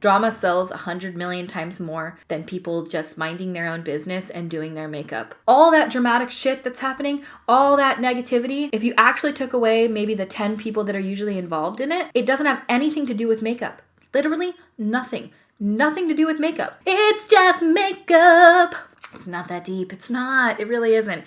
Drama sells 100 million times more than people just minding their own business and doing their makeup. All that dramatic shit that's happening, all that negativity, if you actually took away maybe the 10 people that are usually involved in it, it doesn't have anything to do with makeup. Literally nothing. Nothing to do with makeup. It's just makeup. It's not that deep. It's not. It really isn't.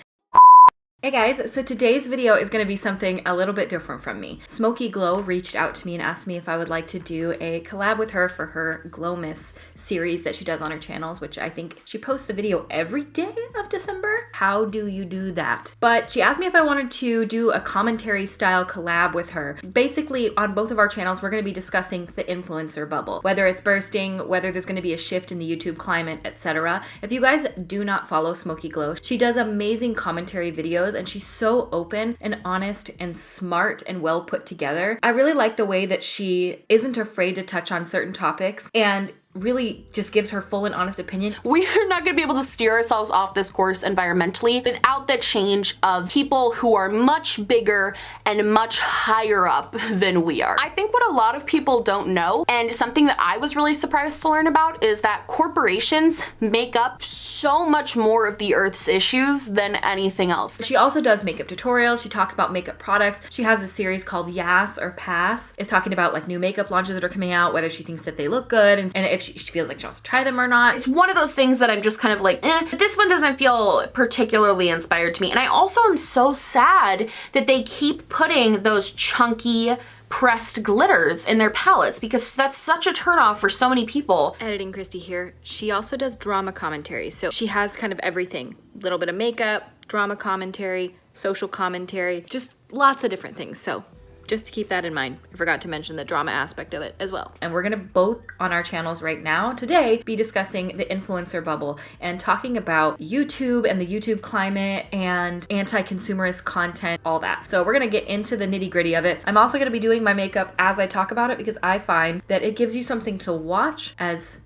Hey guys, so today's video is going to be something a little bit different from me. Smokey Glow reached out to me and asked me if I would like to do a collab with her for her Glowmas series that she does on her channels, which I think she posts a video every day of December. How do you do that? But she asked me if I wanted to do a commentary style collab with her. Basically, on both of our channels, we're going to be discussing the influencer bubble, whether it's bursting, whether there's going to be a shift in the YouTube climate, etc. If you guys do not follow Smokey Glow, she does amazing commentary videos and she's so open and honest and smart and well put together. I really like the way that she isn't afraid to touch on certain topics and really just gives her full and honest opinion. We are not going to be able to steer ourselves off this course environmentally without the change of people who are much bigger and much higher up than we are. I think what a lot of people don't know, and something that I was really surprised to learn about, is that corporations make up so much more of the Earth's issues than anything else. She also does makeup tutorials. She talks about makeup products. She has a series called Yas or Pass. It's talking about like new makeup launches that are coming out, whether she thinks that they look good and if she feels like she wants to try them or not. It's one of those things that I'm just kind of like, but this one doesn't feel particularly inspired to me. And I also am so sad that they keep putting those chunky pressed glitters in their palettes because that's such a turnoff for so many people. Editing Kristi here. She also does drama commentary. So she has kind of everything. A little bit of makeup, drama commentary, social commentary, just lots of different things. So just to keep that in mind. I forgot to mention the drama aspect of it as well. And we're gonna both on our channels right now today be discussing the influencer bubble and talking about YouTube and the YouTube climate and anti-consumerist content, all that. So we're gonna get into the nitty-gritty of it. I'm also gonna be doing my makeup as I talk about it because I find that it gives you something to watch as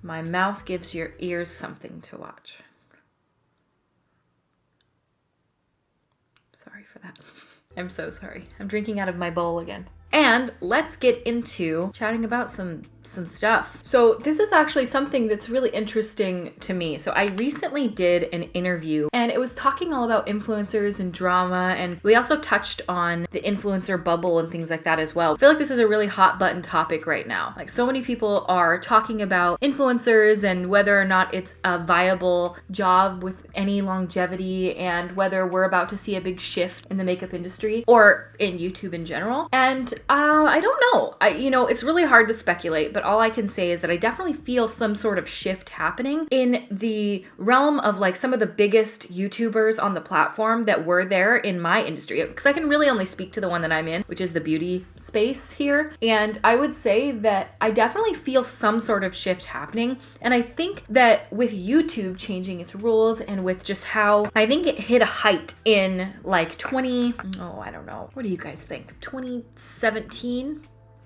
my mouth gives your ears something to watch. Sorry for that. I'm so sorry. I'm drinking out of my bowl again. And let's get into chatting about some stuff. So this is actually something that's really interesting to me. So I recently did an interview and it was talking all about influencers and drama, and we also touched on the influencer bubble and things like that as well. I feel like this is a really hot button topic right now. Like so many people are talking about influencers and whether or not it's a viable job with any longevity and whether we're about to see a big shift in the makeup industry or in YouTube in general. And I don't know. It's really hard to speculate, but all I can say is that I definitely feel some sort of shift happening in the realm of like some of the biggest YouTubers on the platform that were there in my industry. Because I can really only speak to the one that I'm in, which is the beauty space here. And I would say that I definitely feel some sort of shift happening. And I think that with YouTube changing its rules and with just how I think it hit a height in like I don't know. What do you guys think? 2017?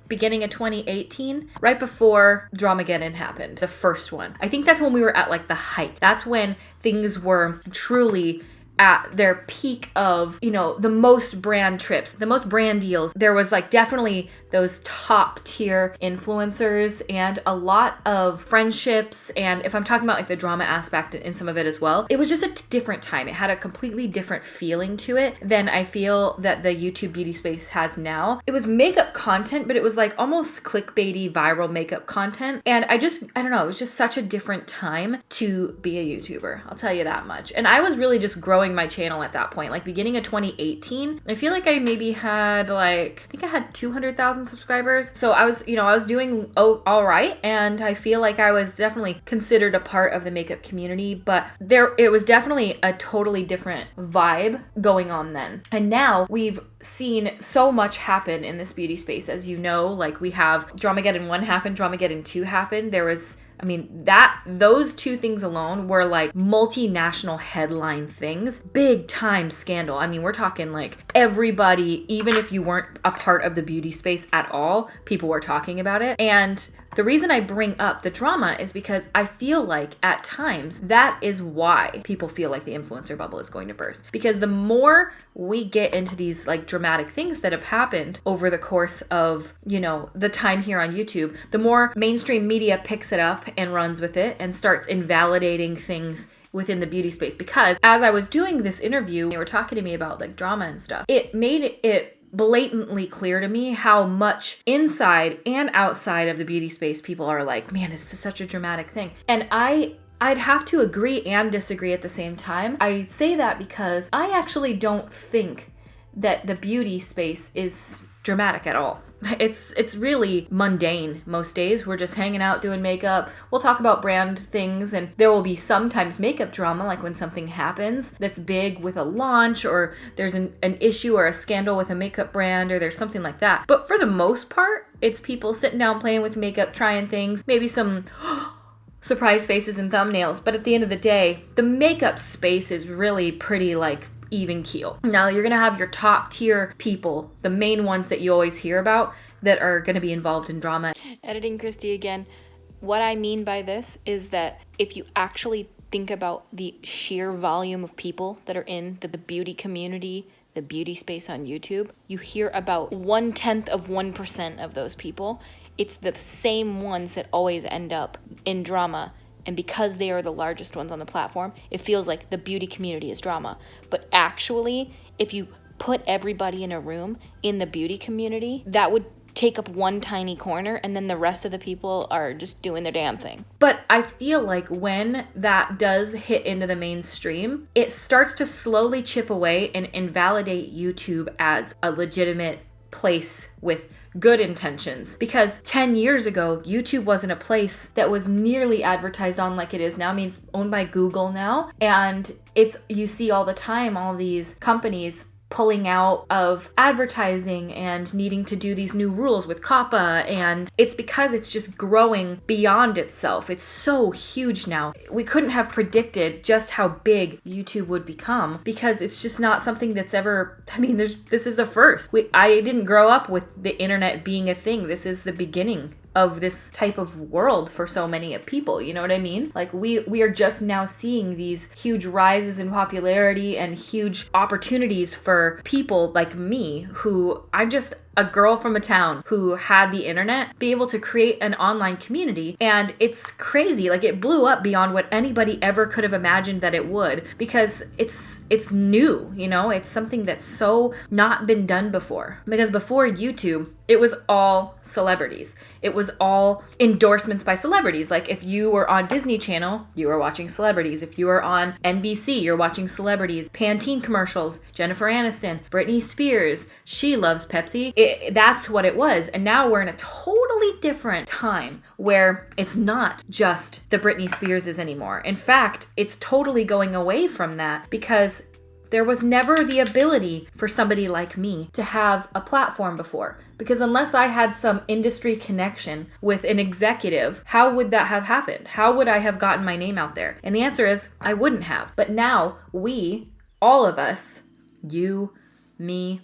Beginning of 2018, right before Dramageddon happened, the first one. I think that's when we were at like the height. That's when things were truly at their peak of, the most brand trips, the most brand deals. There was like definitely those top tier influencers and a lot of friendships. And if I'm talking about like the drama aspect in some of it as well, it was just a different time. It had a completely different feeling to it than I feel that the YouTube beauty space has now. It was makeup content, but it was like almost clickbaity viral makeup content. And I don't know, it was just such a different time to be a YouTuber. I'll tell you that much. And I was really just growing my channel at that point, like beginning of 2018. I feel like I maybe had I think I had 200,000 subscribers. So I was doing all right. And I feel like I was definitely considered a part of the makeup community, but it was definitely a totally different vibe going on then. And now we've seen so much happen in this beauty space. As you know, like we have Dramageddon 1 happened, Dramageddon 2 happened. Those two things alone were like multinational headline things, big time scandal. We're talking like everybody, even if you weren't a part of the beauty space at all, people were talking about it. And the reason I bring up the drama is because I feel like at times that is why people feel like the influencer bubble is going to burst. Because the more we get into these like dramatic things that have happened over the course of, you know, the time here on YouTube, the more mainstream media picks it up and runs with it and starts invalidating things within the beauty space. Because as I was doing this interview, they were talking to me about like drama and stuff. It made it blatantly clear to me how much inside and outside of the beauty space people are like, man, it's such a dramatic thing. And I'd have to agree and disagree at the same time. I say that because I actually don't think that the beauty space is dramatic at all. It's really mundane most days. We're just hanging out doing makeup. We'll talk about brand things, and there will be sometimes makeup drama, like when something happens that's big with a launch, or there's an issue or a scandal with a makeup brand, or there's something like that. But for the most part, it's people sitting down playing with makeup, trying things, maybe some surprise faces and thumbnails. But at the end of the day, the makeup space is really pretty like even keel. Now you're gonna have your top tier people, the main ones that you always hear about, that are gonna be involved in drama. Editing Kristi again. What I mean by this is that if you actually think about the sheer volume of people that are in the beauty community, the beauty space on YouTube, you hear about 0.1% of those people. It's the same ones that always end up in drama. And because they are the largest ones on the platform, it feels like the beauty community is drama. But actually, if you put everybody in a room in the beauty community, that would take up one tiny corner, and then the rest of the people are just doing their damn thing. But I feel like when that does hit into the mainstream, it starts to slowly chip away and invalidate YouTube as a legitimate place with good intentions. Because 10 years ago, YouTube wasn't a place that was nearly advertised on like it is now. I mean, it's owned by Google now. And you see all the time, all these companies pulling out of advertising and needing to do these new rules with COPPA, and it's because it's just growing beyond itself. It's so huge now. We couldn't have predicted just how big YouTube would become, because it's just not something that's ever, I mean, this is a first. I didn't grow up with the internet being a thing. This is the beginning of this type of world for so many people, you know what I mean? Like we are just now seeing these huge rises in popularity and huge opportunities for people like me, who I'm just a girl from a town who had the internet, be able to create an online community. And it's crazy. Like, it blew up beyond what anybody ever could have imagined that it would, because it's new, you know? It's something that's so not been done before. Because before YouTube, it was all celebrities. It was all endorsements by celebrities. Like, if you were on Disney Channel, you were watching celebrities. If you were on NBC, you're watching celebrities. Pantene commercials, Jennifer Aniston, Britney Spears, she loves Pepsi. That's what it was. And now we're in a totally different time where it's not just the Britney Spearses anymore. In fact, it's totally going away from that, because there was never the ability for somebody like me to have a platform before. Because unless I had some industry connection with an executive, how would that have happened? How would I have gotten my name out there? And the answer is, I wouldn't have. But now we, all of us, you, me,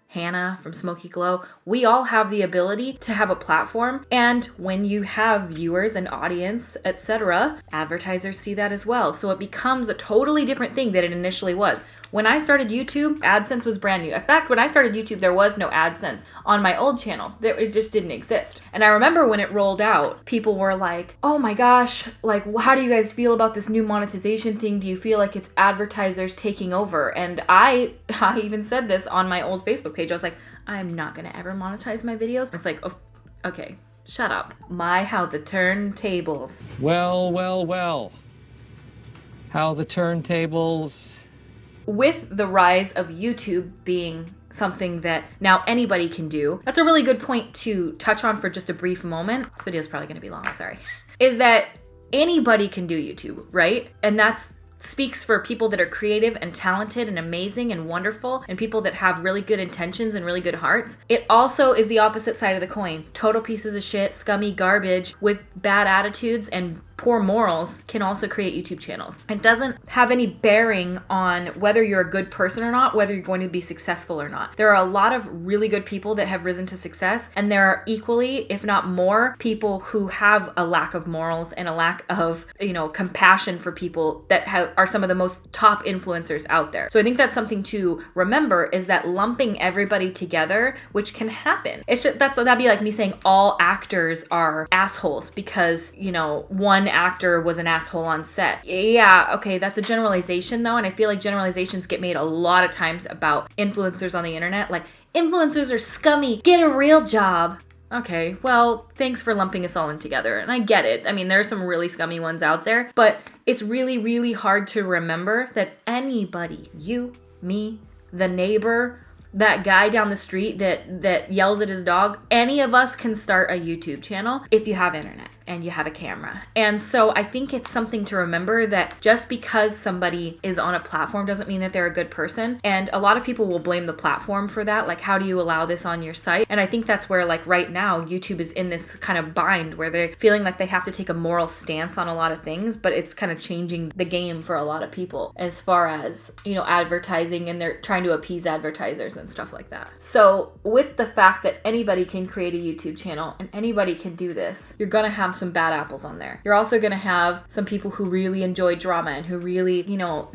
Hannah from Smokey Glow, we all have the ability to have a platform. And when you have viewers and audience, etc., advertisers see that as well. So it becomes a totally different thing than it initially was. When I started YouTube, AdSense was brand new. In fact, when I started YouTube, there was no AdSense on my old channel. It just didn't exist. And I remember when it rolled out, people were like, oh my gosh, like, how do you guys feel about this new monetization thing? Do you feel like it's advertisers taking over? And I even said this on my old Facebook page. I was like, I'm not gonna ever monetize my videos. It's like, oh, okay, shut up. How the turntables. Well. How the turntables. With the rise of YouTube being something that now anybody can do, that's a really good point to touch on for just a brief moment. This video is probably going to be long, sorry. Is that anybody can do YouTube, right? And that's speaks for people that are creative and talented and amazing and wonderful, and people that have really good intentions and really good hearts. It also is the opposite side of the coin. Total pieces of shit, scummy garbage with bad attitudes and poor morals can also create YouTube channels. It doesn't have any bearing on whether you're a good person or not, whether you're going to be successful or not. There are a lot of really good people that have risen to success, and there are equally, if not more, people who have a lack of morals and a lack of, compassion for people that are some of the most top influencers out there. So I think that's something to remember, is that lumping everybody together, which can happen. That'd be like me saying all actors are assholes because, one actor was an asshole on set. Yeah, okay, that's a generalization though, and I feel like generalizations get made a lot of times about influencers on the internet. Like, influencers are scummy, get a real job. Okay, well, thanks for lumping us all in together. And I get it. I mean, there are some really scummy ones out there, but it's really, really hard to remember that anybody, you, me, the neighbor, that guy down the street that yells at his dog, any of us can start a YouTube channel if you have internet and you have a camera. And so I think it's something to remember that just because somebody is on a platform doesn't mean that they're a good person. And a lot of people will blame the platform for that. Like, how do you allow this on your site? And I think that's where, like, right now, YouTube is in this kind of bind where they're feeling like they have to take a moral stance on a lot of things, but it's kind of changing the game for a lot of people as far as, advertising, and they're trying to appease advertisers and stuff like that. So with the fact that anybody can create a YouTube channel and anybody can do this, you're gonna have some bad apples on there. You're also gonna have some people who really enjoy drama and who really,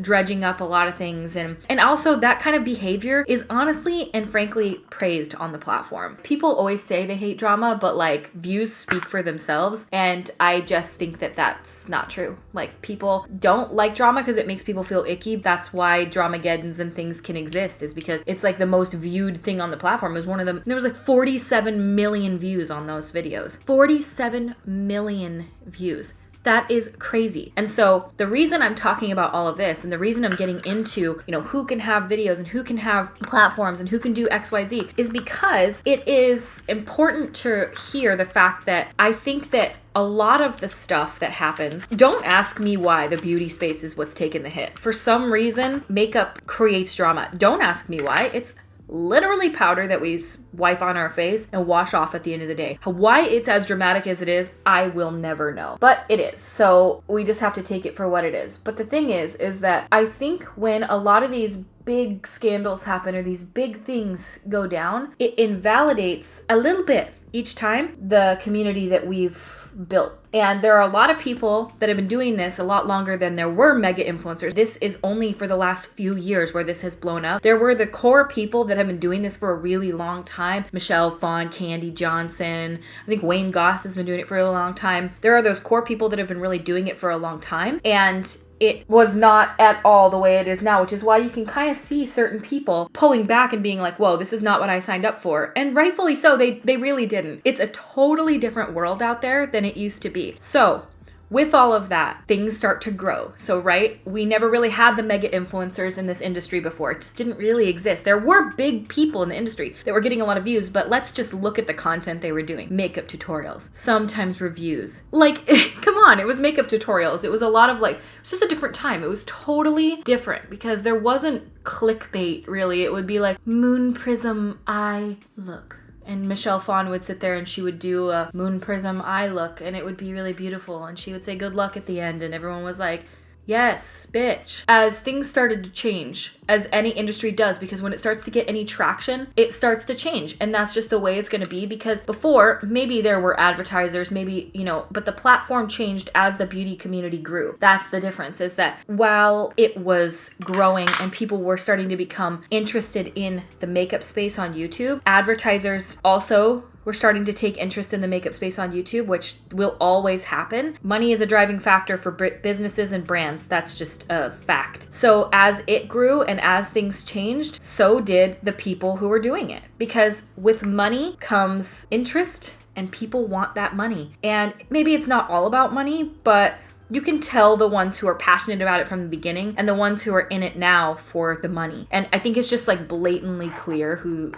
dredging up a lot of things. And also that kind of behavior is honestly and frankly praised on the platform. People always say they hate drama, but like, views speak for themselves. And I just think that that's not true. Like, people don't like drama because it makes people feel icky. That's why Dramageddons and things can exist, is because it's like the most viewed thing on the platform. It was one of them. There was like 47 million views on those videos. 47 million views. That is crazy. And so the reason I'm talking about all of this, and the reason I'm getting into, who can have videos and who can have platforms and who can do XYZ, is because it is important to hear the fact that I think that a lot of the stuff that happens, don't ask me why the beauty space is what's taken the hit. For some reason, makeup creates drama. Don't ask me why. It's literally powder that we wipe on our face and wash off at the end of the day. Why it's as dramatic as it is, I will never know. But it is. So we just have to take it for what it is. But the thing is that I think when a lot of these big scandals happen or these big things go down, it invalidates a little bit each time the community that we've built. And there are a lot of people that have been doing this a lot longer than there were mega influencers. This is only for the last few years where this has blown up. There were the core people that have been doing this for a really long time. Michelle Phan, Candy Johnson. I think Wayne Goss has been doing it for a long time. There are those core people that have been really doing it for a long time. And it was not at all the way it is now, which is why you can kind of see certain people pulling back and being like, whoa, this is not what I signed up for. And rightfully so, they really didn't. It's a totally different world out there than it used to be. So with all of that, things start to grow. So, right, we never really had the mega influencers in this industry before. It just didn't really exist. There were big people in the industry that were getting a lot of views, but let's just look at the content they were doing. Makeup tutorials, sometimes reviews. Like, come on, it was makeup tutorials. It was a lot of like, it's just a different time. It was totally different because there wasn't clickbait, really. It would be like, moon prism eye look. And Michelle Phan would sit there and she would do a moon prism eye look and it would be really beautiful. And she would say good luck at the end and everyone was like, yes, bitch. As things started to change, as any industry does, because when it starts to get any traction, it starts to change. And that's just the way it's going to be, because before, maybe there were advertisers, maybe, but the platform changed as the beauty community grew. That's the difference, is that while it was growing and people were starting to become interested in the makeup space on YouTube, advertisers also we're starting to take interest in the makeup space on YouTube, which will always happen. Money is a driving factor for businesses and brands. That's just a fact. So as it grew and as things changed, so did the people who were doing it. Because with money comes interest and people want that money. And maybe it's not all about money, but you can tell the ones who are passionate about it from the beginning and the ones who are in it now for the money. And I think it's just like blatantly clear who,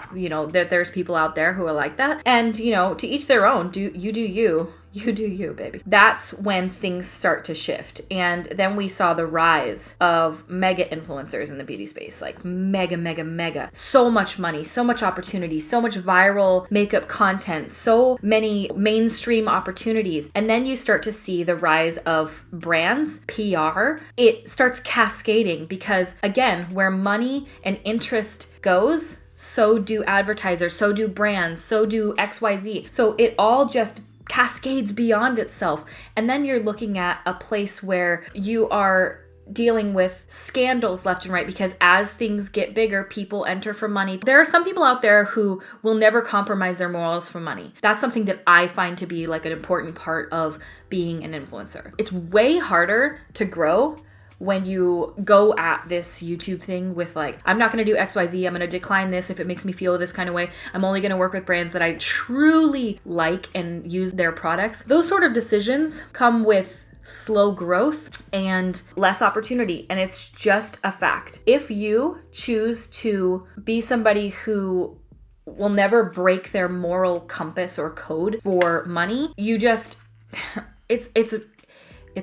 that there's people out there who are like that. And, to each their own. Do you. You do you, baby. That's when things start to shift. And then we saw the rise of mega influencers in the beauty space, like mega. So much money, so much opportunity, so much viral makeup content, so many mainstream opportunities. And then you start to see the rise of brands, PR. It starts cascading because, again, where money and interest goes, so do advertisers, so do brands, so do XYZ. So it all just cascades beyond itself. And then you're looking at a place where you are dealing with scandals left and right, because as things get bigger, people enter for money. There are some people out there who will never compromise their morals for money. That's something that I find to be like an important part of being an influencer. It's way harder to grow when you go at this YouTube thing with like, I'm not going to do XYZ, I'm going to decline this if it makes me feel this kind of way. I'm only going to work with brands that I truly like and use their products. Those sort of decisions come with slow growth and less opportunity. And it's just a fact. If you choose to be somebody who will never break their moral compass or code for money, you just, it's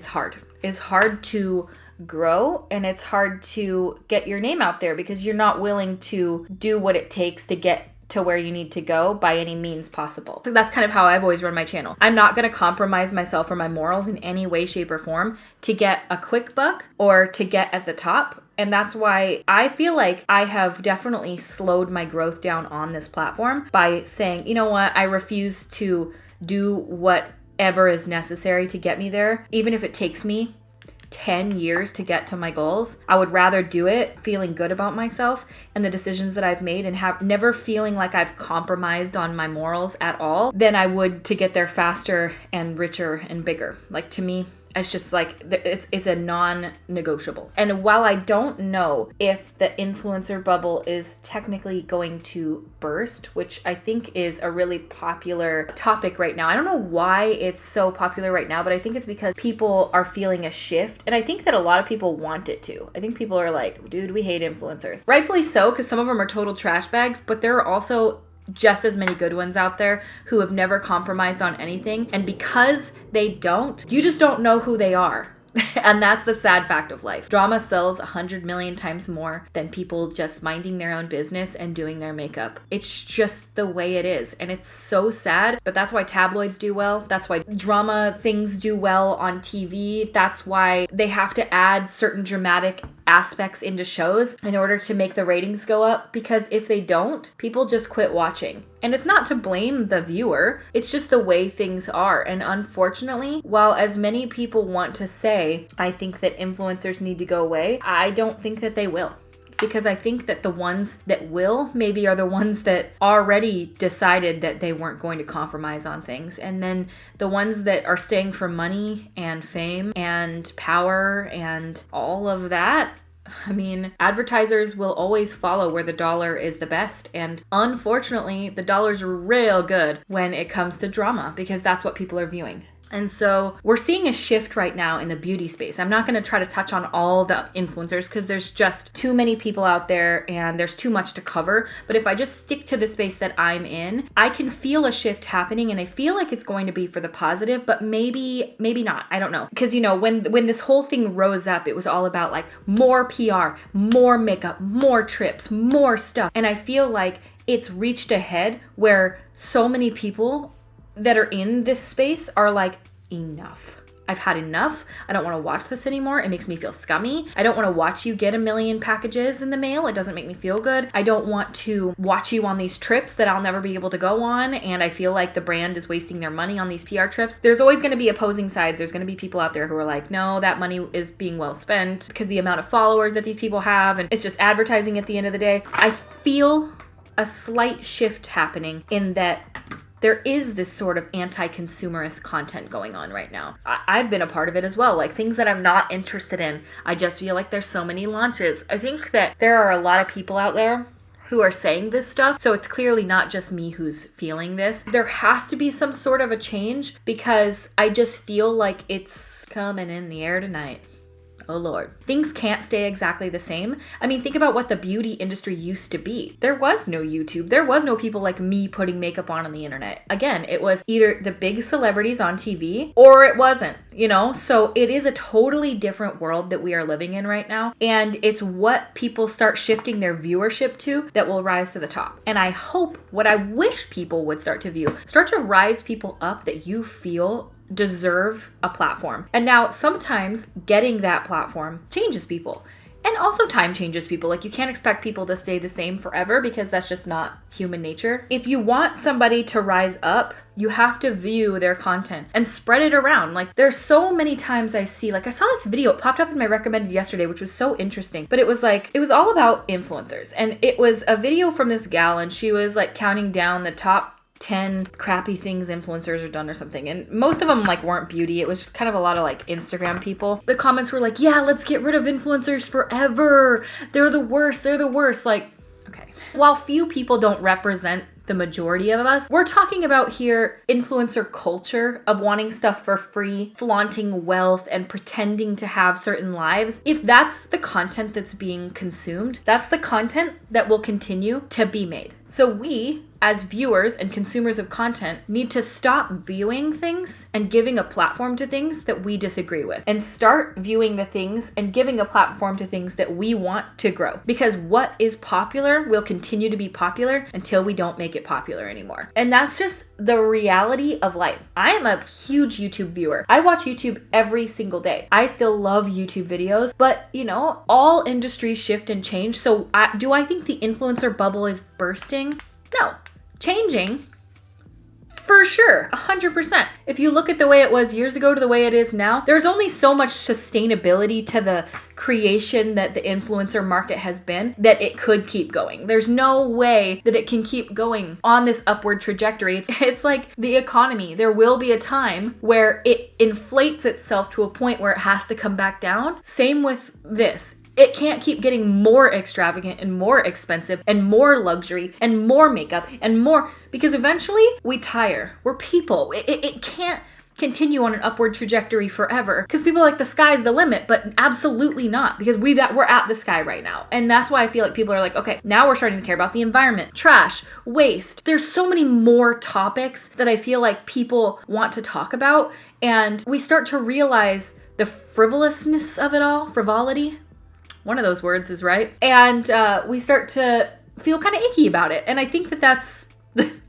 hard. It's hard to grow, and it's hard to get your name out there because you're not willing to do what it takes to get to where you need to go by any means possible. So that's kind of how I've always run my channel. I'm not going to compromise myself or my morals in any way, shape, or form to get a quick buck or to get at the top. And that's why I feel like I have definitely slowed my growth down on this platform by saying, you know what, I refuse to do whatever is necessary to get me there, even if it takes me 10 years to get to my goals. I would rather do it feeling good about myself and the decisions that I've made and have never feeling like I've compromised on my morals at all than I would to get there faster and richer and bigger. Like, to me, it's just like, it's a non-negotiable. And while I don't know if the influencer bubble is technically going to burst, which I think is a really popular topic right now. I don't know why it's so popular right now, but I think it's because people are feeling a shift. And I think that a lot of people want it to. I think people are like, dude, we hate influencers. Rightfully so, because some of them are total trash bags, but there are also just as many good ones out there who have never compromised on anything. And because they don't, you just don't know who they are. And that's the sad fact of life. Drama sells 100 million times more than people just minding their own business and doing their makeup. It's just the way it is. And it's so sad, but that's why tabloids do well. That's why drama things do well on TV. That's why they have to add certain dramatic aspects into shows in order to make the ratings go up, because if they don't, people just quit watching. And it's not to blame the viewer, it's just the way things are. And unfortunately, while as many people want to say, I think that influencers need to go away, I don't think that they will. Because I think that the ones that will maybe are the ones that already decided that they weren't going to compromise on things. And then the ones that are staying for money and fame and power and all of that, I mean, advertisers will always follow where the dollar is the best. And unfortunately, the dollar's real good when it comes to drama, because that's what people are viewing. And so we're seeing a shift right now in the beauty space. I'm not going to try to touch on all the influencers because there's just too many people out there and there's too much to cover. But if I just stick to the space that I'm in, I can feel a shift happening, and I feel like it's going to be for the positive, but maybe not. I don't know. Because, you know, when this whole thing rose up, it was all about like more PR, more makeup, more trips, more stuff. And I feel like it's reached a head where so many people that are in this space are like, enough. I've had enough. I don't want to watch this anymore. It makes me feel scummy. I don't want to watch you get 1 million packages in the mail. It doesn't make me feel good. I don't want to watch you on these trips that I'll never be able to go on. And I feel like the brand is wasting their money on these PR trips. There's always going to be opposing sides. There's going to be people out there who are like, no, that money is being well spent because the amount of followers that these people have, and it's just advertising at the end of the day. I feel a slight shift happening in that there is this sort of anti-consumerist content going on right now. I've been a part of it as well, like things that I'm not interested in. I just feel like there's so many launches. I think that there are a lot of people out there who are saying this stuff, so it's clearly not just me who's feeling this. There has to be some sort of a change because I just feel like it's coming in the air tonight. Oh Lord. Things can't stay exactly the same. I mean, think about what the beauty industry used to be. There was no YouTube. There was no people like me putting makeup on the internet. Again, it was either the big celebrities on TV or it wasn't, you know? So it is a totally different world that we are living in right now. And it's what people start shifting their viewership to that will rise to the top. And I hope, what I wish people would start to rise people up that you feel deserve a platform. And now sometimes getting that platform changes people. And also time changes people. Like, you can't expect people to stay the same forever because that's just not human nature. If you want somebody to rise up, you have to view their content and spread it around. Like, there's so many times I see, like, I saw this video, it popped up in my recommended yesterday, which was so interesting, but it was all about influencers. And it was a video from this gal, and she was like counting down the top 10 crappy things influencers are done or something. And most of them like weren't beauty. It was just kind of a lot of like Instagram people. The comments were like, yeah, let's get rid of influencers forever. They're the worst. They're the worst. Like, okay. While few people don't represent the majority of us, we're talking about here influencer culture of wanting stuff for free, flaunting wealth, and pretending to have certain lives. If that's the content that's being consumed, that's the content that will continue to be made. So we, as viewers and consumers of content, need to stop viewing things and giving a platform to things that we disagree with, and start viewing the things and giving a platform to things that we want to grow. Because what is popular will continue to be popular until we don't make it popular anymore. And that's just the reality of life. I am a huge YouTube viewer. I watch YouTube every single day. I still love YouTube videos, but you know, all industries shift and change. So do I think the influencer bubble is bursting? No. Changing, for sure, 100%. If you look at the way it was years ago to the way it is now, there's only so much sustainability to the creation that the influencer market has been that it could keep going. There's no way that it can keep going on this upward trajectory. It's like the economy. There will be a time where it inflates itself to a point where it has to come back down. Same with this. It can't keep getting more extravagant and more expensive and more luxury and more makeup and more, because eventually we tire. We're people. It can't continue on an upward trajectory forever because people are like, the sky's the limit, but absolutely not, because we're at the sky right now. And that's why I feel like people are like, okay, now we're starting to care about the environment, trash, waste. There's so many more topics that I feel like people want to talk about, and we start to realize the frivolousness of it all, frivolity. One of those words is right. And we start to feel kind of icky about it. And I think that that's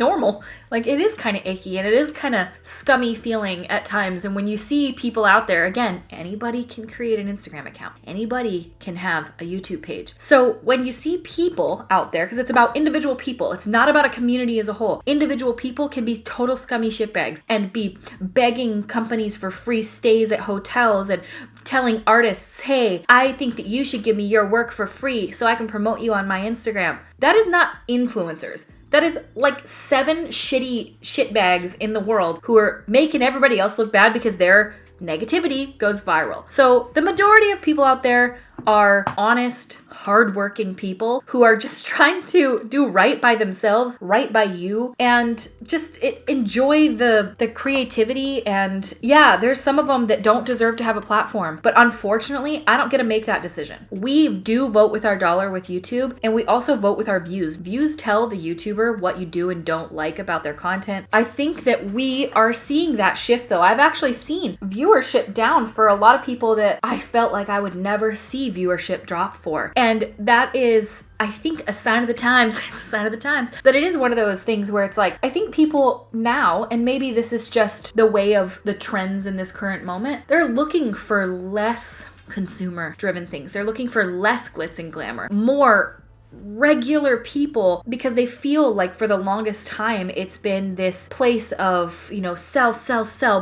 normal. Like, it is kind of icky and it is kind of scummy feeling at times. And when you see people out there, again, anybody can create an Instagram account. Anybody can have a YouTube page. So when you see people out there, because it's about individual people, it's not about a community as a whole. Individual people can be total scummy shitbags and be begging companies for free stays at hotels and telling artists, hey, I think that you should give me your work for free so I can promote you on my Instagram. That is not influencers. That is like 7 shitty shitbags in the world who are making everybody else look bad because their negativity goes viral. So the majority of people out there are honest, hardworking people who are just trying to do right by themselves, right by you, and just enjoy the creativity. And yeah, there's some of them that don't deserve to have a platform, but unfortunately, I don't get to make that decision. We do vote with our dollar with YouTube, and we also vote with our views. Views tell the YouTuber what you do and don't like about their content. I think that we are seeing that shift though. I've actually seen viewership down for a lot of people that I felt like I would never see viewership drop for. And that is, I think, a sign of the times. It's a sign of the times. But it is one of those things where it's like, I think people now, and maybe this is just the way of the trends in this current moment, they're looking for less consumer driven things. They're looking for less glitz and glamour, more regular people, because they feel like for the longest time it's been this place of, you know, sell,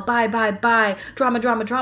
buy, drama.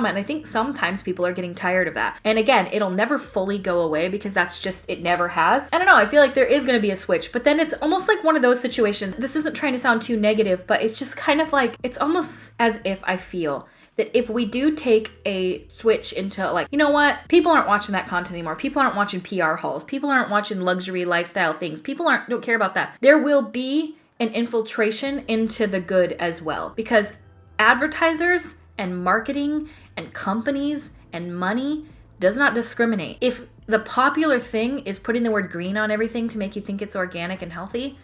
And I think sometimes people are getting tired of that. And again, it'll never fully go away because that's just, it never has. I don't know, I feel like there is going to be a switch, but then it's almost like one of those situations. This isn't trying to sound too negative, but it's just kind of like, it's almost as if I feel that if we do take a switch into like, you know what, people aren't watching that content anymore. People aren't watching PR hauls. People aren't watching luxury lifestyle things. People don't care about that. There will be an infiltration into the good as well, because advertisers and marketing and companies and money, does not discriminate. If the popular thing is putting the word green on everything to make you think it's organic and healthy,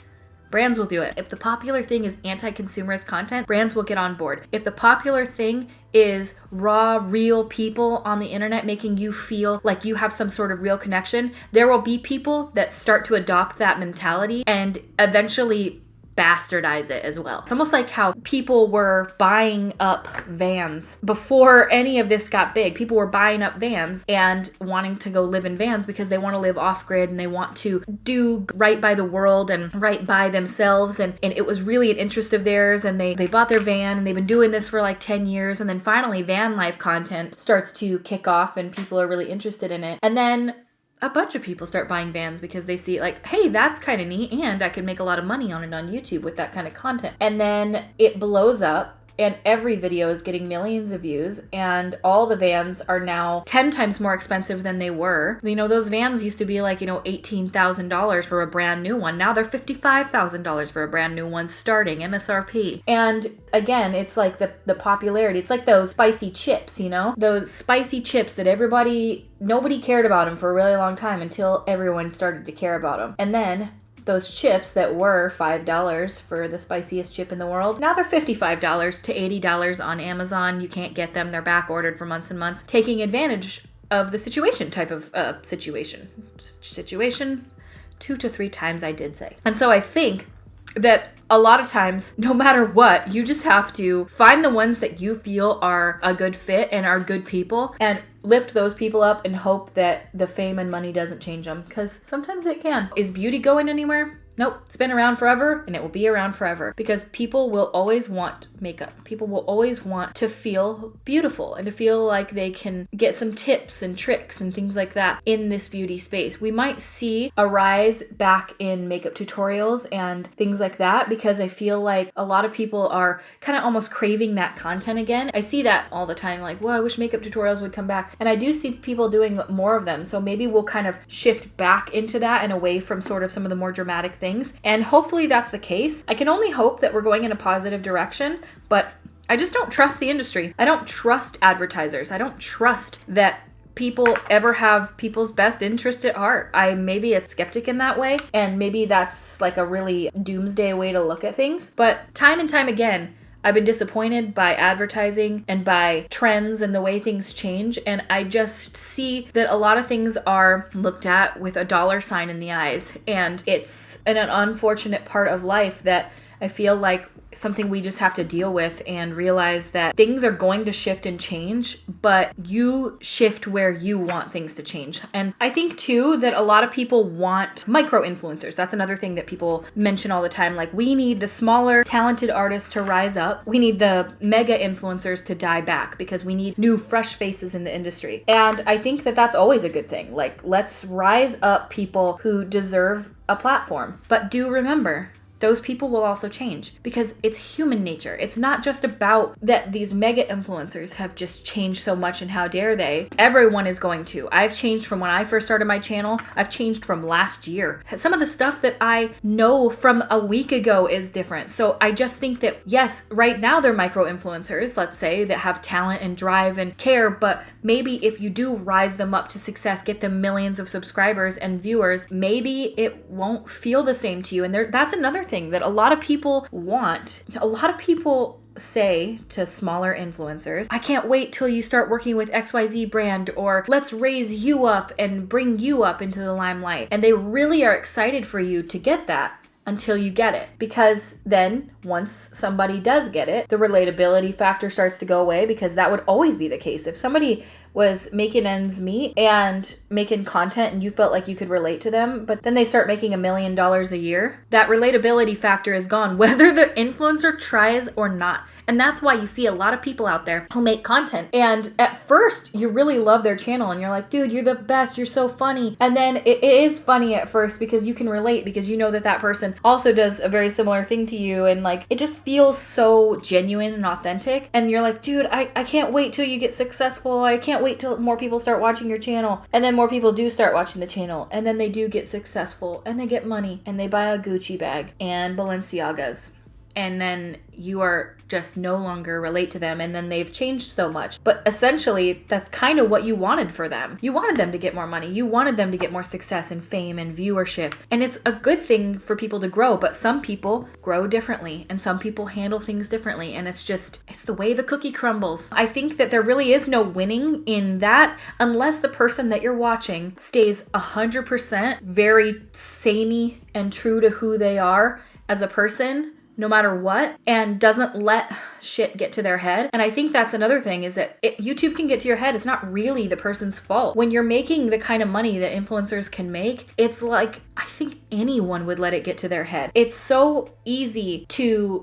brands will do it. If the popular thing is anti-consumerist content, brands will get on board. If the popular thing is raw, real people on the internet making you feel like you have some sort of real connection, there will be people that start to adopt that mentality and eventually bastardize it as well. It's almost like how people were buying up vans before any of this got big. People were buying up vans and wanting to go live in vans because they want to live off grid and they want to do right by the world and right by themselves. And it was really an interest of theirs, and they bought their van and they've been doing this for like 10 years. And then finally van life content starts to kick off and people are really interested in it. And then a bunch of people start buying vans because they see like, hey, that's kind of neat and I can make a lot of money on it on YouTube with that kind of content. And then it blows up and every video is getting millions of views and all the vans are now 10 times more expensive than they were. You know, those vans used to be like, $18,000 for a brand new one. Now they're $55,000 for a brand new one starting MSRP. And again, it's like the popularity. It's like those spicy chips, those spicy chips that nobody cared about them for a really long time until everyone started to care about them. And then those chips that were $5 for the spiciest chip in the world, now they're $55 to $80 on Amazon. You can't get them. They're back ordered for months and months, taking advantage of the situation type of situation 2 to 3 times, I did say. And so I think that a lot of times, no matter what, you just have to find the ones that you feel are a good fit and are good people and lift those people up and hope that the fame and money doesn't change them, because sometimes it can. Is beauty going anywhere? Nope, it's been around forever and it will be around forever because people will always want makeup. People will always want to feel beautiful and to feel like they can get some tips and tricks and things like that in this beauty space. We might see a rise back in makeup tutorials and things like that because I feel like a lot of people are kind of almost craving that content again. I see that all the time, like, well, I wish makeup tutorials would come back. And I do see people doing more of them. So maybe we'll kind of shift back into that and away from sort of some of the more dramatic things. And hopefully that's the case. I can only hope that we're going in a positive direction, but I just don't trust the industry. I don't trust advertisers. I don't trust that people ever have people's best interest at heart. I may be a skeptic in that way, and maybe that's like a really doomsday way to look at things. But time and time again, I've been disappointed by advertising and by trends and the way things change. And I just see that a lot of things are looked at with a dollar sign in the eyes. And it's an unfortunate part of life that I feel like something we just have to deal with and realize that things are going to shift and change, but you shift where you want things to change. And I think too that a lot of people want micro influencers. That's another thing that people mention all the time. Like, we need the smaller talented artists to rise up. We need the mega influencers to die back because we need new fresh faces in the industry. And I think that that's always a good thing. Like, let's rise up people who deserve a platform. But do remember, those people will also change because it's human nature. It's not just about that these mega influencers have just changed so much and how dare they. Everyone is going to. I've changed from when I first started my channel. I've changed from last year. Some of the stuff that I know from a week ago is different. So I just think that, yes, right now they're micro influencers, let's say, that have talent and drive and care, but maybe if you do rise them up to success, get them millions of subscribers and viewers, maybe it won't feel the same to you. And that's another thing that a lot of people want. A lot of people say to smaller influencers, I can't wait till you start working with XYZ brand, or let's raise you up and bring you up into the limelight. And they really are excited for you to get that until you get it. Because then once somebody does get it, the relatability factor starts to go away, because that would always be the case. If somebody was making ends meet and making content and you felt like you could relate to them, but then they start making $1 million a year, that relatability factor is gone, whether the influencer tries or not. And that's why you see a lot of people out there who make content. And at first, you really love their channel and you're like, dude, you're the best. You're so funny. And then it is funny at first because you can relate, because you know that that person also does a very similar thing to you. And like, it just feels so genuine and authentic. And you're like, dude, I can't wait till you get successful. I can't wait till more people start watching your channel. And then more people do start watching the channel. And then they do get successful and they get money and they buy a Gucci bag and Balenciagas. and then you are just no longer relate to them, and then they've changed so much. But essentially, that's kind of what you wanted for them. You wanted them to get more money. You wanted them to get more success and fame and viewership. And it's a good thing for people to grow, but some people grow differently and some people handle things differently. And it's the way the cookie crumbles. I think that there really is no winning in that unless the person that you're watching stays 100% very samey and true to who they are as a person, no matter what, and doesn't let shit get to their head. And I think that's another thing, is that YouTube can get to your head. It's not really the person's fault. When you're making the kind of money that influencers can make, it's like, I think anyone would let it get to their head. It's so easy to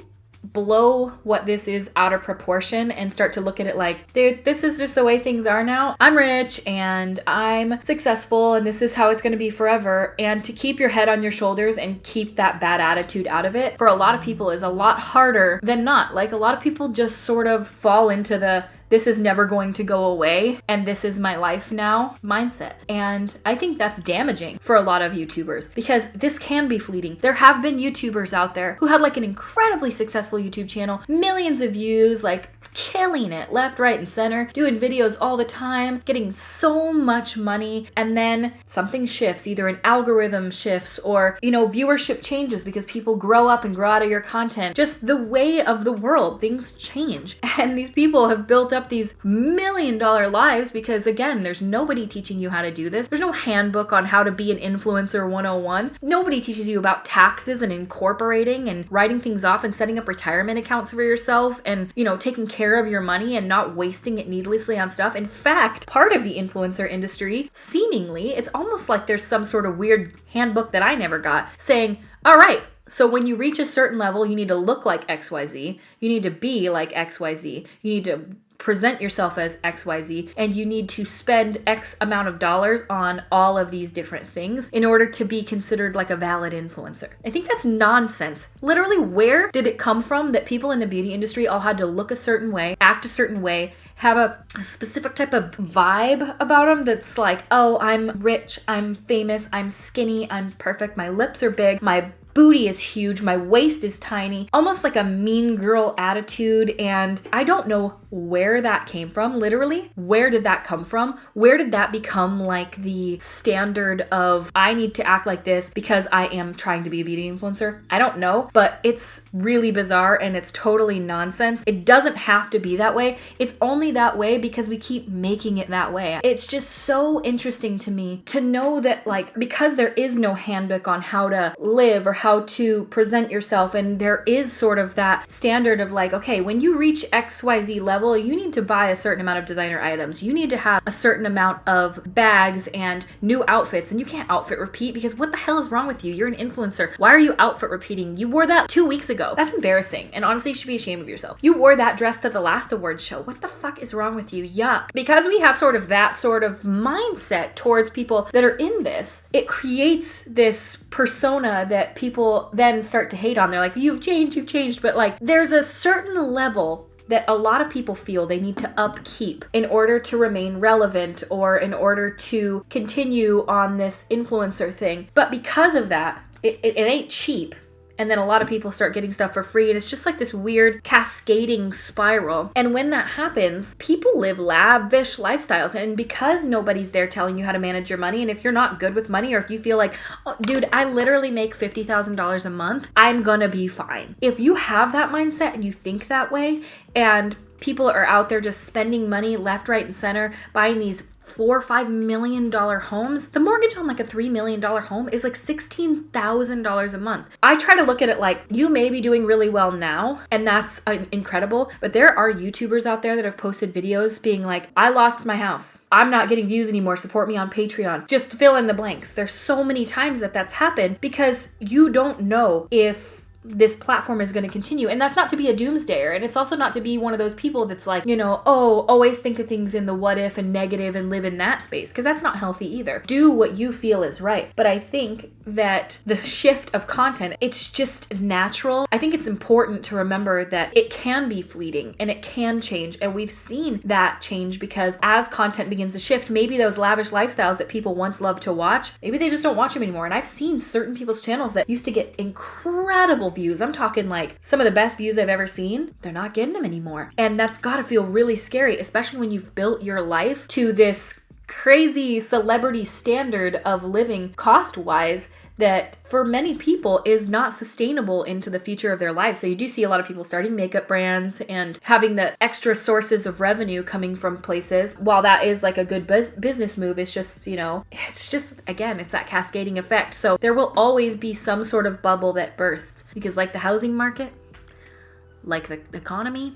blow what this is out of proportion and start to look at it like, dude, this is just the way things are now. I'm rich and I'm successful and this is how it's going to be forever. And to keep your head on your shoulders and keep that bad attitude out of it, for a lot of people, is a lot harder than not. Like, a lot of people just sort of fall into the this is never going to go away and this is my life now mindset. And I think that's damaging for a lot of YouTubers, because this can be fleeting. There have been YouTubers out there who had like an incredibly successful YouTube channel, millions of views, like killing it left, right, and center, doing videos all the time, getting so much money, and then something shifts, either an algorithm shifts or, viewership changes because people grow up and grow out of your content. Just the way of the world, things change. And these people have built up these $1 million lives because, again, there's nobody teaching you how to do this. There's no handbook on how to be an influencer 101. Nobody teaches you about taxes and incorporating and writing things off and setting up retirement accounts for yourself and, taking care of your money and not wasting it needlessly on stuff. In fact, part of the influencer industry, seemingly, it's almost like there's some sort of weird handbook that I never got saying, all right, so when you reach a certain level, you need to look like XYZ, you need to be like XYZ, you need to present yourself as XYZ, and you need to spend X amount of dollars on all of these different things in order to be considered like a valid influencer. I think that's nonsense. Literally, where did it come from that people in the beauty industry all had to look a certain way, act a certain way, have a specific type of vibe about them that's like, oh, I'm rich, I'm famous, I'm skinny, I'm perfect, my lips are big, my booty is huge, my waist is tiny, almost like a mean girl attitude. And I don't know where that came from. Literally, where did that come from? Where did that become like the standard of, I need to act like this because I am trying to be a beauty influencer? I don't know, but it's really bizarre and it's totally nonsense. It doesn't have to be that way. It's only that way because we keep making it that way. It's just so interesting to me to know that, like, because there is no handbook on how to live or how to present yourself, and there is sort of that standard of like, okay, when you reach XYZ level, you need to buy a certain amount of designer items, you need to have a certain amount of bags and new outfits, and you can't outfit repeat because what the hell is wrong with you? You're an influencer. Why are you outfit repeating? You wore that 2 weeks ago. That's embarrassing, and honestly, you should be ashamed of yourself. You wore that dress to the last awards show. What the fuck is wrong with you? Yuck. Because we have sort of that sort of mindset towards people that are in this, it creates this persona that people then start to hate on. They're like, you've changed. But like, there's a certain level that a lot of people feel they need to upkeep in order to remain relevant or in order to continue on this influencer thing. But because of that, it ain't cheap. And then a lot of people start getting stuff for free, and it's just like this weird cascading spiral. And when that happens, people live lavish lifestyles, and because nobody's there telling you how to manage your money, and if you're not good with money, or if you feel like, oh, dude, I literally make $50,000 a month, I'm gonna be fine. If you have that mindset and you think that way, and people are out there just spending money left, right, and center, buying these $4 or $5 million homes, the mortgage on like a $3 million home is like $16,000 a month. I try to look at it like, you may be doing really well now, and that's incredible, but there are YouTubers out there that have posted videos being like, I lost my house, I'm not getting views anymore, support me on Patreon, just fill in the blanks. There's so many times that that's happened because you don't know if this platform is going to continue. And that's not to be a doomsdayer. And it's also not to be one of those people that's like, oh, always think of things in the what if and negative and live in that space, because that's not healthy either. Do what you feel is right. But I think that the shift of content, it's just natural. I think it's important to remember that it can be fleeting and it can change. And we've seen that change because as content begins to shift, maybe those lavish lifestyles that people once loved to watch, maybe they just don't watch them anymore. And I've seen certain people's channels that used to get incredible views. I'm talking like some of the best views I've ever seen. They're not getting them anymore. And that's gotta feel really scary, especially when you've built your life to this crazy celebrity standard of living cost-wise that for many people is not sustainable into the future of their lives. So you do see a lot of people starting makeup brands and having the extra sources of revenue coming from places. While that is like a good business move, it's just, it's just, again, it's that cascading effect. So there will always be some sort of bubble that bursts because like the housing market, like the economy,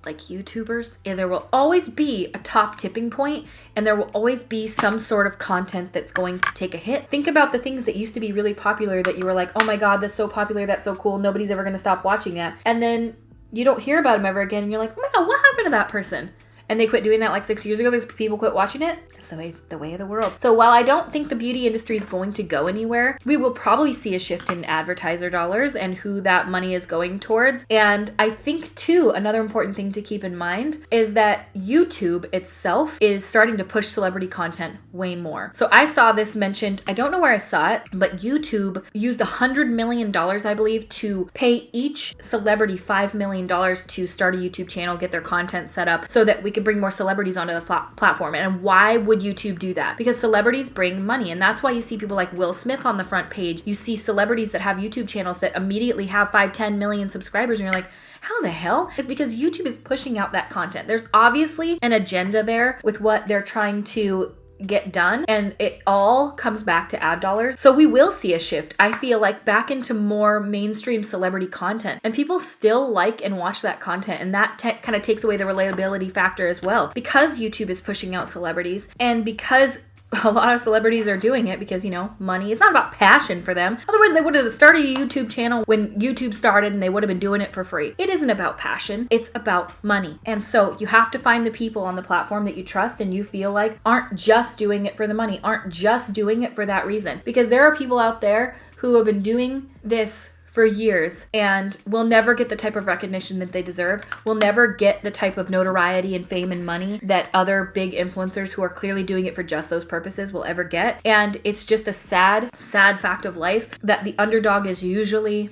like YouTubers, and there will always be a top tipping point and there will always be some sort of content that's going to take a hit. Think about the things that used to be really popular that you were like, oh my God, that's so popular, that's so cool, nobody's ever gonna stop watching that. And then you don't hear about them ever again and you're like, wow, what happened to that person? And they quit doing that like 6 years ago because people quit watching it. It's the way of the world. So while I don't think the beauty industry is going to go anywhere, we will probably see a shift in advertiser dollars and who that money is going towards. And I think too, another important thing to keep in mind is that YouTube itself is starting to push celebrity content way more. So I saw this mentioned, I don't know where I saw it, but YouTube used $100 million, I believe, to pay each celebrity $5 million to start a YouTube channel, get their content set up so that we could bring more celebrities onto the platform. And why would YouTube do that? Because celebrities bring money. And that's why you see people like Will Smith on the front page. You see celebrities that have YouTube channels that immediately have 5-10 million subscribers. And you're like, how the hell? It's because YouTube is pushing out that content. There's obviously an agenda there with what they're trying to get done, and it all comes back to ad dollars. So we will see a shift, I feel like, back into more mainstream celebrity content, and people still like and watch that content, and that kind of takes away the relatability factor as well, because YouTube is pushing out celebrities and because a lot of celebrities are doing it because, money. It's not about passion for them. Otherwise, they would have started a YouTube channel when YouTube started and they would have been doing it for free. It isn't about passion. It's about money. And so you have to find the people on the platform that you trust and you feel like aren't just doing it for the money, aren't just doing it for that reason. Because there are people out there who have been doing this for years and will never get the type of recognition that they deserve, will never get the type of notoriety and fame and money that other big influencers who are clearly doing it for just those purposes will ever get. And it's just a sad fact of life that the underdog is usually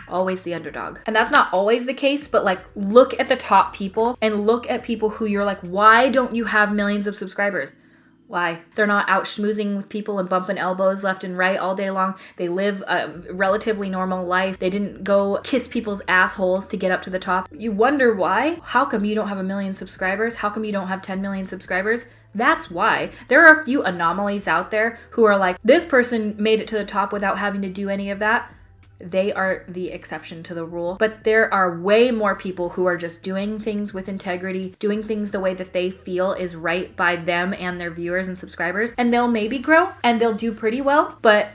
always the underdog. And that's not always the case, but like look at the top people and look at people who you're like, why don't you have millions of subscribers? Why? They're not out schmoozing with people and bumping elbows left and right all day long. They live a relatively normal life. They didn't go kiss people's assholes to get up to the top. You wonder why? How come you don't have 1 million subscribers? How come you don't have 10 million subscribers? That's why. There are a few anomalies out there who are like, this person made it to the top without having to do any of that. They are the exception to the rule. But there are way more people who are just doing things with integrity, doing things the way that they feel is right by them and their viewers and subscribers. And they'll maybe grow and they'll do pretty well, but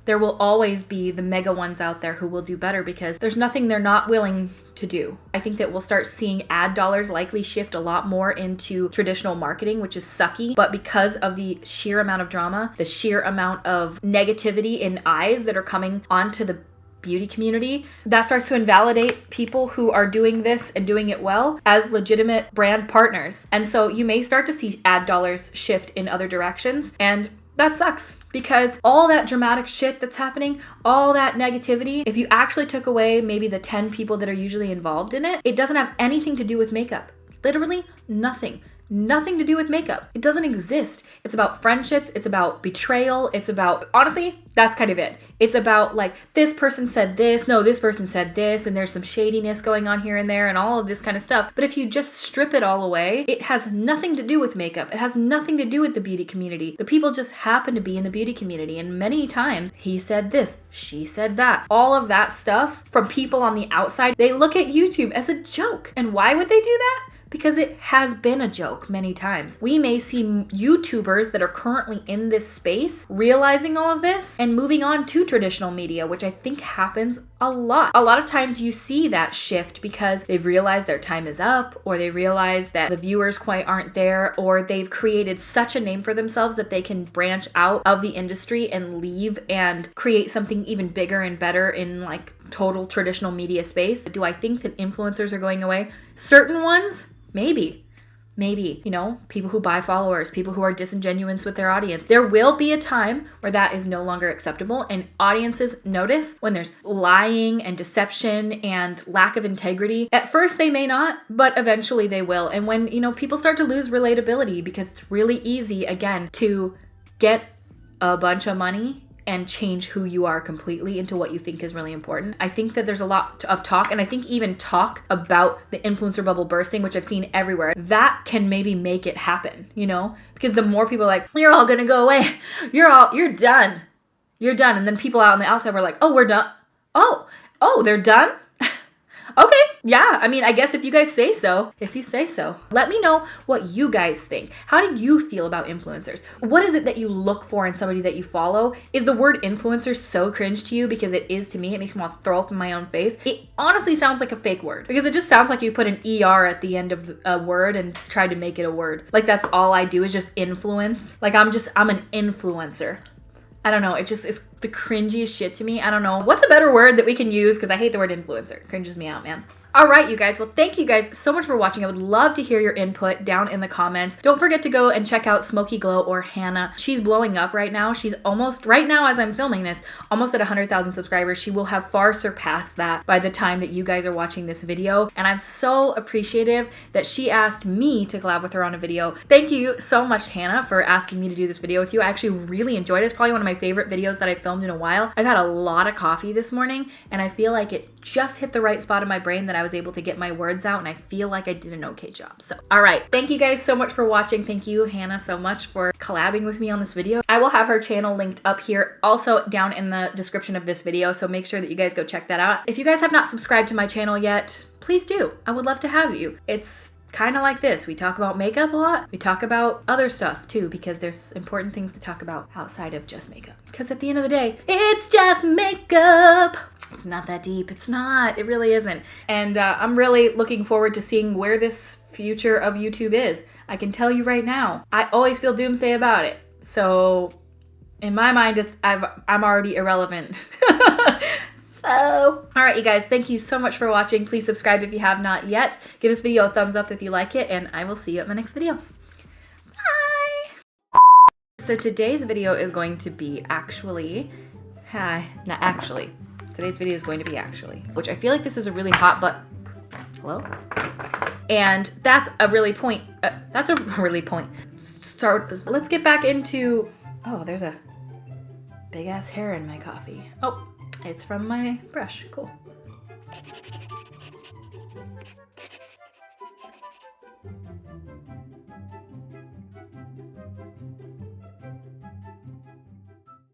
there will always be the mega ones out there who will do better because there's nothing they're not willing to do. I think that we'll start seeing ad dollars likely shift a lot more into traditional marketing, which is sucky. But because of the sheer amount of drama, the sheer amount of negativity in eyes that are coming onto the beauty community, that starts to invalidate people who are doing this and doing it well as legitimate brand partners. And so you may start to see ad dollars shift in other directions, and that sucks because all that dramatic shit that's happening, all that negativity, if you actually took away maybe the 10 people that are usually involved in it, it doesn't have anything to do with makeup. Literally nothing. Nothing to do with makeup. It doesn't exist. It's about friendships. It's about betrayal. It's about, honestly, that's kind of it. It's about like, this person said this, no, this person said this, and there's some shadiness going on here and there and all of this kind of stuff. But if you just strip it all away, it has nothing to do with makeup. It has nothing to do with the beauty community. The people just happen to be in the beauty community. And many times, he said this, she said that. All of that stuff from people on the outside, they look at YouTube as a joke. And why would they do that? because it has been a joke many times. We may see YouTubers that are currently in this space realizing all of this and moving on to traditional media, which I think happens a lot. A lot of times you see that shift because they've realized their time is up, or they realize that the viewers quite aren't there, or they've created such a name for themselves that they can branch out of the industry and leave and create something even bigger and better in like total traditional media space. Do I think that influencers are going away? Certain ones, maybe, you know, people who buy followers, people who are disingenuous with their audience. There will be a time where that is no longer acceptable, and audiences notice when there's lying and deception and lack of integrity. At first they may not, but eventually they will. And when, you know, people start to lose relatability, because it's really easy, again, to get a bunch of money and change who you are completely into what you think is really important. I think that there's a lot of talk, and I think even talk about the influencer bubble bursting, which I've seen everywhere, that can maybe make it happen, you know? Because the more people are like, you're all gonna go away, you're done. And then people out on the outside were like, oh, we're done. Oh, they're done? Okay, yeah, I mean, I guess if you guys say so, let me know what you guys think. How do you feel about influencers? What is it that you look for in somebody that you follow? Is the word influencer so cringe to you? Because it is to me. It makes me want to throw up in my own face. It honestly sounds like a fake word, because it just sounds like you put an ER at the end of a word and tried to make it a word. Like that's all I do is just influence. Like I'm an influencer. I don't know, it's the cringiest shit to me. I don't know. What's a better word that we can use? Because I hate the word influencer. It cringes me out, man. All right, you guys. Well, thank you guys so much for watching. I would love to hear your input down in the comments. Don't forget to go and check out Smokey Glow or Hannah. She's blowing up right now. She's almost, right now as I'm filming this, almost at 100,000 subscribers. She will have far surpassed that by the time that you guys are watching this video. And I'm so appreciative that she asked me to collab with her on a video. Thank you so much, Hannah, for asking me to do this video with you. I actually really enjoyed it. It's probably one of my favorite videos that I filmed in a while. I've had a lot of coffee this morning, and I feel like it just hit the right spot in my brain that I was able to get my words out, and I feel like I did an okay job. So, all right. Thank you guys so much for watching. Thank you, Hannah, so much for collabing with me on this video. I will have her channel linked up here, also down in the description of this video, so make sure that you guys go check that out. If you guys have not subscribed to my channel yet, please do. I would love to have you. It's kind of like this. We talk about makeup a lot. We talk about other stuff too, because there's important things to talk about outside of just makeup. Because at the end of the day, it's just makeup. It's not that deep. It's not. It really isn't. And I'm really looking forward to seeing where this future of YouTube is. I can tell you right now, I always feel doomsday about it. So in my mind, I'm already irrelevant. Oh. All right, you guys, thank you so much for watching. Please subscribe if you have not yet. Give this video a thumbs up if you like it, and I will see you at my next video. Bye. So today's video is going to be today's video is going to be which I feel like this is a really hot hello? And that's a really point. Let's get back into, oh, there's a big ass hair in my coffee. Oh. It's from my brush. Cool.